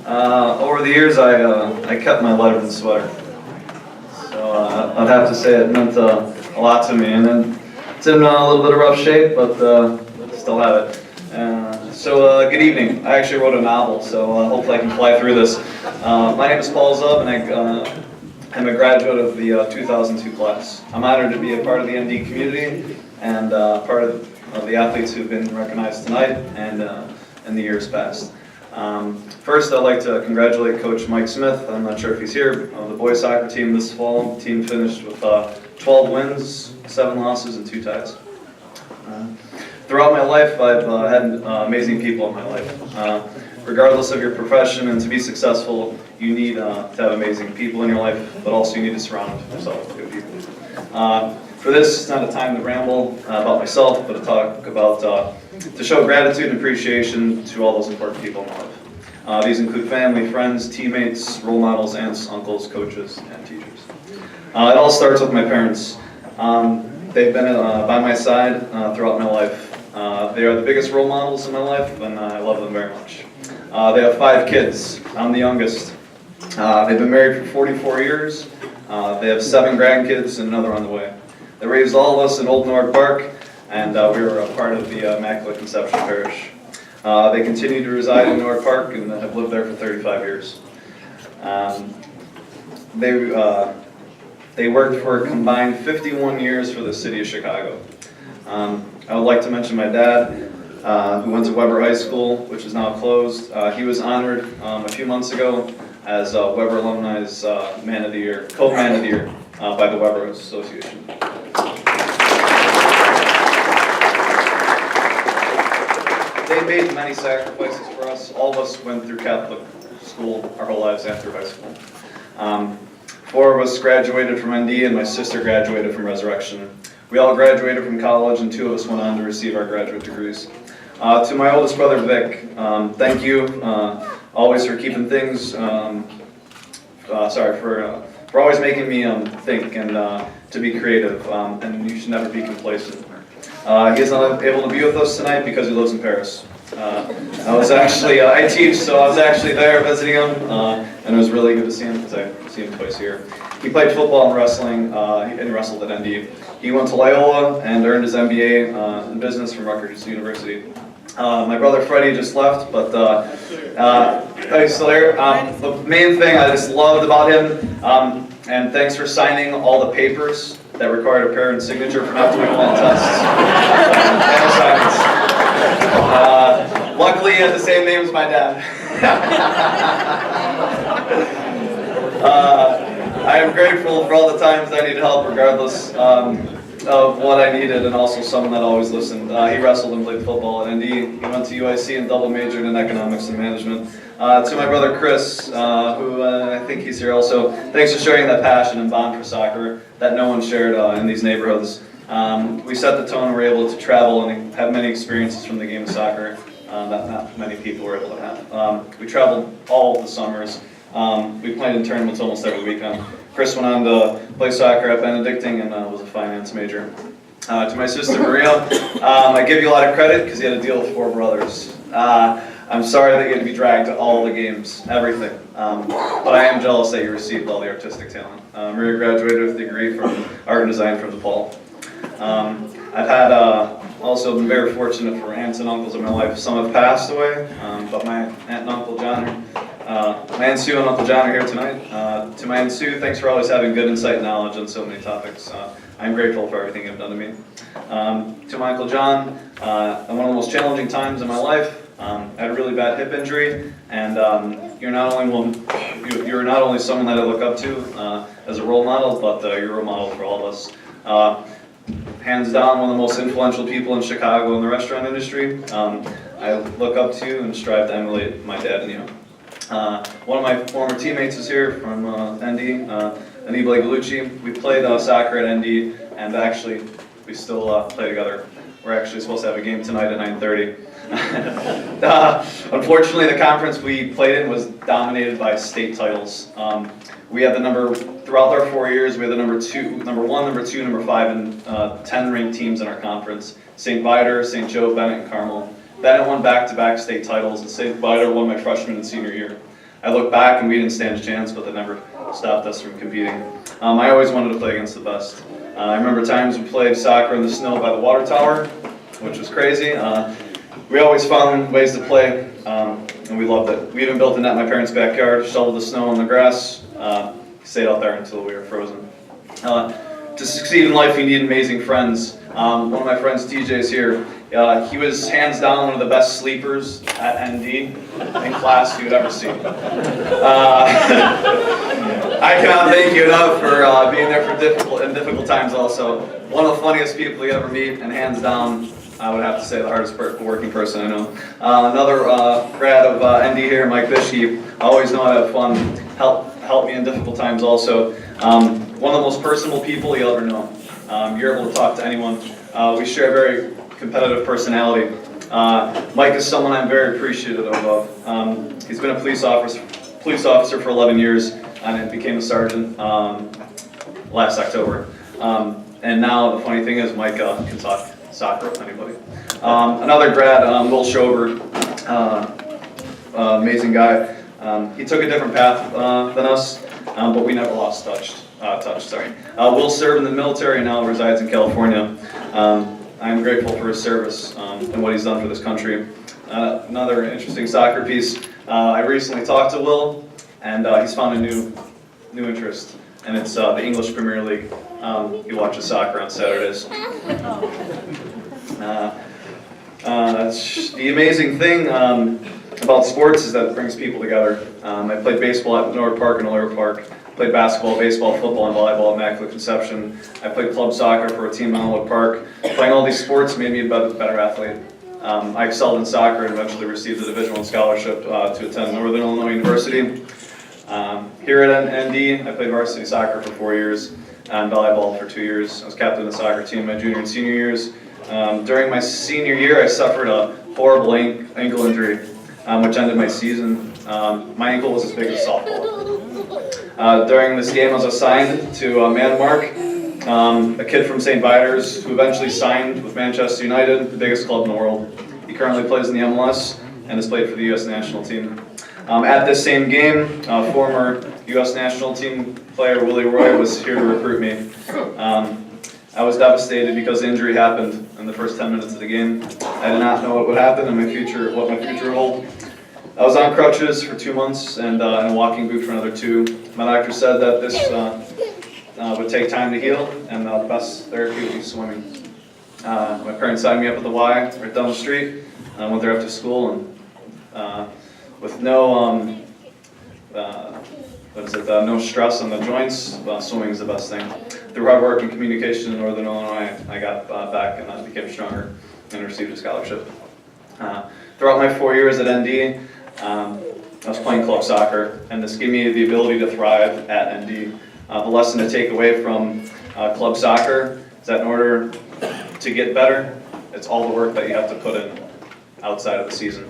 Over the years, I kept my Letterman sweater. So I'd have to say it meant a lot to me. And then it's in a little bit of rough shape, but still have it. So good evening. I actually wrote a novel, so hopefully I can fly through this. My name is Paul Zubb, and I'm a graduate of the 2002 class. I'm honored to be a part of the ND community and part of the athletes who've been recognized tonight and in the years past. First, I'd like to congratulate Coach Mike Smith. I'm not sure if he's here. The boys soccer team this fall. The team finished with 12 wins, 7 losses, and 2 ties. Throughout my life, I've had amazing people in my life. Regardless of your profession, and to be successful, you need to have amazing people in your life, but also you need to surround yourself with good people. For this, it's not a time to ramble about myself, but to talk about, to show gratitude and appreciation to all those important people in my life. These include family, friends, teammates, role models, aunts, uncles, coaches, and teachers. It all starts with my parents. They've been by my side throughout my life. They are the biggest role models in my life, and I love them very much. They have 5 kids. I'm the youngest. They've been married for 44 years. They have 7 grandkids and another on the way. They raised all of us in Old Norwood Park, and we were a part of the Immaculate Conception Parish. They continue to reside in Norwood Park and have lived there for 35 years. They worked for a combined 51 years for the city of Chicago. I would like to mention my dad, who went to Weber High School, which is now closed. He was honored a few months ago as Weber Alumni's Man of the Year, Co-Man of the Year by the Weber Association. They made many sacrifices for us. All of us went through Catholic school our whole lives after high school. 4 of us graduated from ND, and my sister graduated from Resurrection. We all graduated from college, and 2 of us went on to receive our graduate degrees. To my oldest brother, Vic, thank you always for keeping things, for always making me think and to be creative, and you should never be complacent. He is not able to be with us tonight because he lives in Paris. I teach, so I was actually there visiting him, and it was really good to see him because I see him twice a year. He played football and wrestling, and wrestled at ND. He went to Loyola and earned his MBA in business from Rutgers University. My brother Freddie just left, but he's still here. The main thing I just loved about him, and thanks for signing all the papers that required a parent's signature for not doing all the tests and assignments. Luckily, he had the same name as my dad. I am grateful for all the times I needed help, regardless of what I needed, and also someone that always listened. He wrestled and played football at ND. He went to UIC and double majored in economics and management. To my brother Chris, who I think he's here also, thanks for sharing that passion and bond for soccer that no one shared in these neighborhoods. We set the tone and were able to travel and have many experiences from the game of soccer that not many people were able to have. We traveled all of the summers. We played in tournaments almost every weekend. Chris went on to play soccer at Benedictine and was a finance major. To my sister Maria, I give you a lot of credit because you had to deal with 4 brothers. I'm sorry that you had to be dragged to all the games, everything. But I am jealous that you received all the artistic talent. Maria graduated with a degree from art and design from DePaul. I've had also been very fortunate for aunts and uncles in my life. Some have passed away, but my aunt and Uncle John my Aunt Sue and Uncle John are here tonight. To my Aunt Sue, thanks for always having good insight and knowledge on so many topics. I'm grateful for everything you've done to me. To my Uncle John, in one of the most challenging times in my life, I had a really bad hip injury, and you're not only someone that I look up to as a role model, but you're a role model for all of us. Hands down, one of the most influential people in Chicago in the restaurant industry. I look up to and strive to emulate my dad and you. One of my former teammates is here from ND, Anibale Galucci. We played soccer at ND, and actually we still play together. We're actually supposed to have a game tonight at 9:30. Unfortunately, the conference we played in was dominated by state titles. We had throughout our 4 years, we had the number 1, number 2, number 5, and 10 ranked teams in our conference. St. Viator, St. Joe, Bennett, and Carmel. Bennett won back-to-back state titles, and St. Viator won my freshman and senior year. I look back and we didn't stand a chance, but that never stopped us from competing. I always wanted to play against the best. I remember times we played soccer in the snow by the water tower, which was crazy. We always found ways to play, and we loved it. We even built a net in my parents' backyard, shoveled the snow on the grass, stayed out there until we were frozen. To succeed in life, you need amazing friends. One of my friends, TJ's here. He was hands down one of the best sleepers at ND in class you would ever see. I cannot thank you enough for being there for difficult times also. One of the funniest people you ever meet, and hands down, I would have to say the hardest working person I know. Another grad of ND here, Mike Bishke, I always know how to have fun, help me in difficult times also. One of the most personable people you'll ever know. You're able to talk to anyone. We share a very competitive personality. Mike is someone I'm very appreciative of. He's been a police officer for 11 years and became a sergeant last October. And now the funny thing is Mike can talk soccer with anybody. Another grad, Will Schober, amazing guy. He took a different path than us, but we never lost touch. Will served in the military and now resides in California. I'm grateful for his service and what he's done for this country. Another interesting soccer piece. I recently talked to Will, and he's found a new interest, and it's the English Premier League. He watches soccer on Saturdays. That's the amazing thing about sports is that it brings people together. I played baseball at Norwood Park and Alert Park. Played basketball, baseball, football, and volleyball at Immaculate Conception. I played club soccer for a team in Alwood Park. Playing all these sports made me a better athlete. I excelled in soccer and eventually received a Division I scholarship to attend Northern Illinois University. Here at ND, I played varsity soccer for 4 years and volleyball for 2 years. I was captain of the soccer team my junior and senior years. During my senior year, I suffered a horrible ankle injury, which ended my season. My ankle was as big as a softball. During this game, I was assigned to Manmark, a kid from St. Vitus who eventually signed with Manchester United, the biggest club in the world. He currently plays in the MLS and has played for the U.S. national team. At this same game, former U.S. national team player Willie Roy was here to recruit me. I was devastated because the injury happened in the first 10 minutes of the game. I did not know what would happen and what my future would hold. I was on crutches for 2 months and in a walking boot for another 2. My doctor said that this would take time to heal, and the best therapy would be swimming. My parents signed me up at the Y right down the street. I went there after school, and with no no stress on the joints, swimming is the best thing. Through hard work and communication in Northern Illinois, I got back and I became stronger and received a scholarship. Throughout my 4 years at ND, I was playing club soccer, and this gave me the ability to thrive at ND. The lesson to take away from club soccer is that in order to get better, it's all the work that you have to put in outside of the season.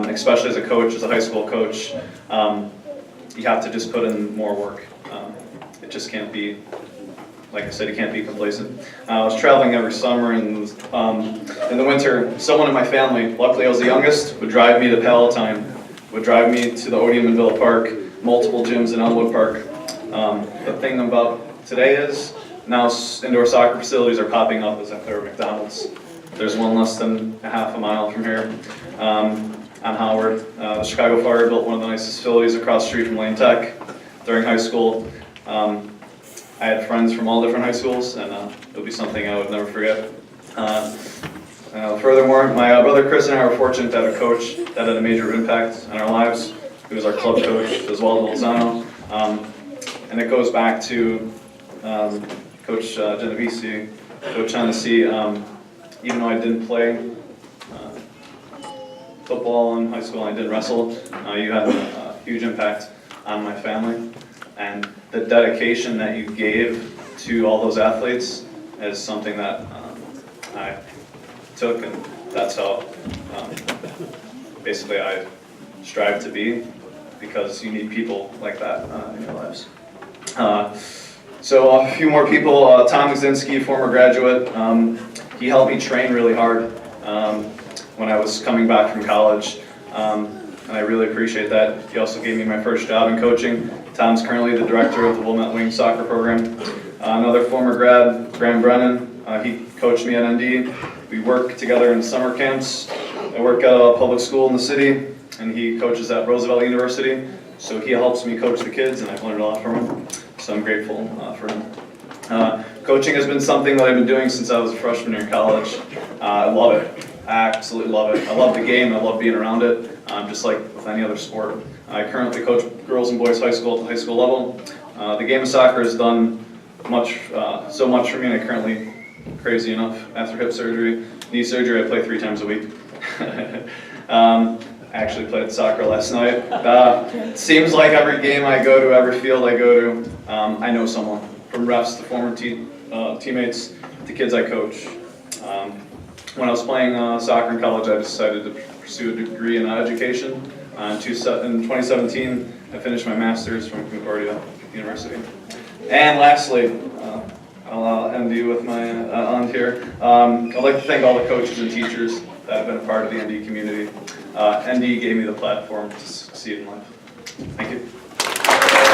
Especially as a coach, as a high school coach, you have to just put in more work. It just can't be, like I said, you can't be complacent. I was traveling every summer, and in the winter, someone in my family, luckily I was the youngest, would drive me to Palatine, would drive me to the Odeum in Villa Park, multiple gyms in Elmwood Park. The thing about today is, now indoor soccer facilities are popping up as if they're McDonald's. There's one less than a half a mile from here on Howard. The Chicago Fire built one of the nicest facilities across the street from Lane Tech during high school. I had friends from all different high schools, and it'll be something I would never forget. Furthermore, my brother Chris and I were fortunate to have a coach that had a major impact on our lives. He was our club coach, Oswaldo Bolzano. And it goes back to Coach Genovese, Coach Hennessy. Even though I didn't play football in high school and I didn't wrestle, you had a huge impact on my family. And the dedication that you gave to all those athletes is something that I took, and that's how basically I strive to be, because you need people like that in your lives. So a few more people. Tom Gzinski, former graduate, he helped me train really hard when I was coming back from college. and I really appreciate that. He also gave me my first job in coaching. Tom's currently the director of the Wilmette Wings soccer program. Another former grad, Graham Brennan, he coached me at ND. We work together in summer camps. I work at a public school in the city, and he coaches at Roosevelt University. So he helps me coach the kids, and I've learned a lot from him. So I'm grateful for him. Coaching has been something that I've been doing since I was a freshman in college. I love it. I absolutely love it. I love the game. I love being around it, just like with any other sport. I currently coach girls and boys high school at the high school level. The game of soccer has done so much for me, and I currently, crazy enough, after hip surgery, knee surgery, I play 3 times a week. I actually played soccer last night. Seems like every game I go to, every field I go to, I know someone. From refs to former teammates to kids I coach. When I was playing soccer in college, I decided to pursue a degree in education. In 2017, I finished my master's from Concordia University. And lastly, I'll end you with my end here. I'd like to thank all the coaches and teachers that have been a part of the ND community. ND gave me the platform to succeed in life. Thank you.